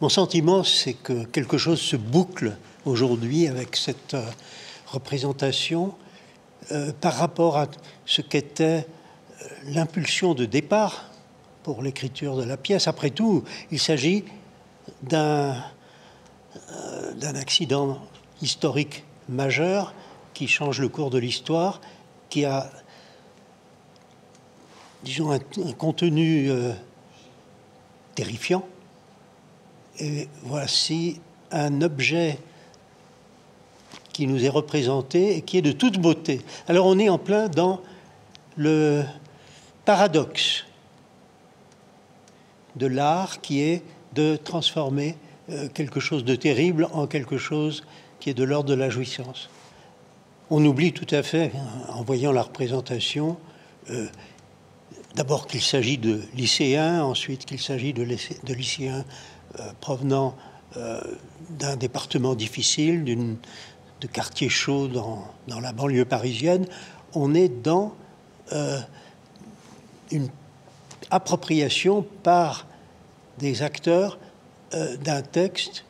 Mon sentiment, c'est que quelque chose se boucle aujourd'hui avec cette représentation par rapport à ce qu'était l'impulsion de départ pour l'écriture de la pièce. Après tout, il s'agit d'un accident historique majeur qui change le cours de l'histoire, qui a, disons, un contenu terrifiant. Et voici un objet qui nous est représenté et qui est de toute beauté. Alors on est en plein dans le paradoxe de l'art qui est de transformer quelque chose de terrible en quelque chose qui est de l'ordre de la jouissance. On oublie tout à fait, en voyant la représentation, d'abord qu'il s'agit de lycéens, ensuite qu'il s'agit de lycéens provenant d'un département difficile, de quartier chaud dans la banlieue parisienne. On est dans une appropriation par des acteurs d'un texte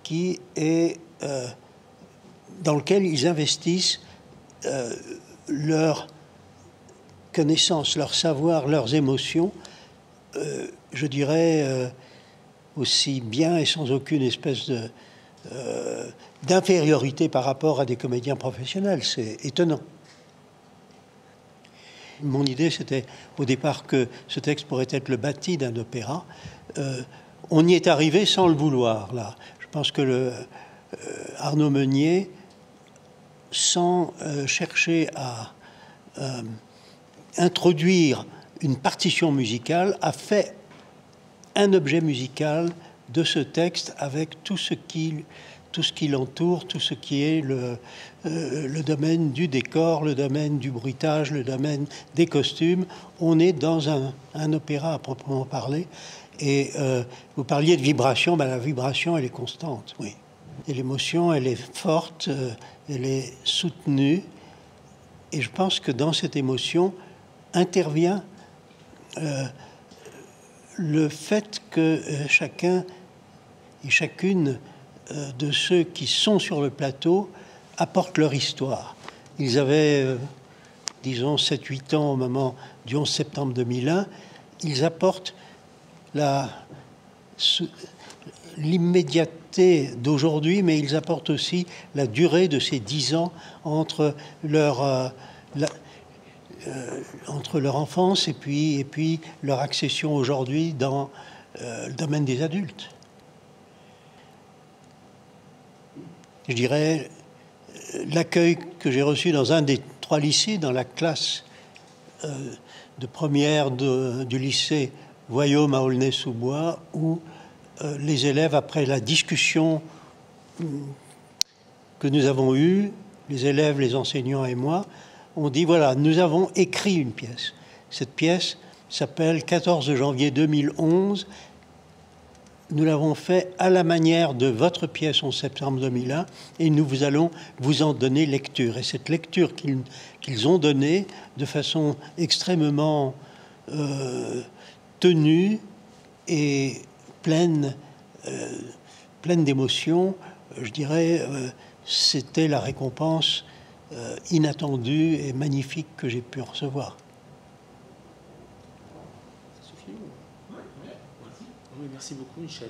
qui est dans lequel ils investissent leur connaissance, leur savoir, leurs émotions, je dirais aussi bien et sans aucune espèce d'infériorité par rapport à des comédiens professionnels. C'est étonnant. Mon idée, c'était au départ que ce texte pourrait être le bâti d'un opéra. On y est arrivé sans le vouloir, là. Je pense que Arnaud Meunier, sans chercher à introduire une partition musicale, a fait un objet musical de ce texte avec tout ce qui l'entoure, tout ce qui est le domaine du décor, le domaine du bruitage, le domaine des costumes. On est dans un opéra à proprement parler. Et vous parliez de vibration, ben, la vibration, elle est constante, oui. Et l'émotion, elle est forte, elle est soutenue. Et je pense que dans cette émotion intervient le fait que chacun et chacune de ceux qui sont sur le plateau apportent leur histoire. Ils avaient, disons, 7-8 ans au moment du 11 septembre 2001. Ils apportent l'immédiateté d'aujourd'hui, mais ils apportent aussi la durée de ces 10 ans entre leur enfance et puis leur accession aujourd'hui dans le domaine des adultes. Je dirais, l'accueil que j'ai reçu dans un des 3 lycées, dans la classe de première du lycée Voyaume à Aulnay-sous-Bois, où les élèves, après la discussion que nous avons eue, les élèves, les enseignants et moi, on dit, voilà, nous avons écrit une pièce. Cette pièce s'appelle 14 janvier 2011. Nous l'avons fait à la manière de votre pièce 11 septembre 2001 et nous allons vous en donner lecture. Et cette lecture qu'ils ont donnée de façon extrêmement tenue et pleine d'émotions, je dirais, c'était la récompense inattendue et magnifique que j'ai pu recevoir. Ça suffit? Oui, merci beaucoup, Michel.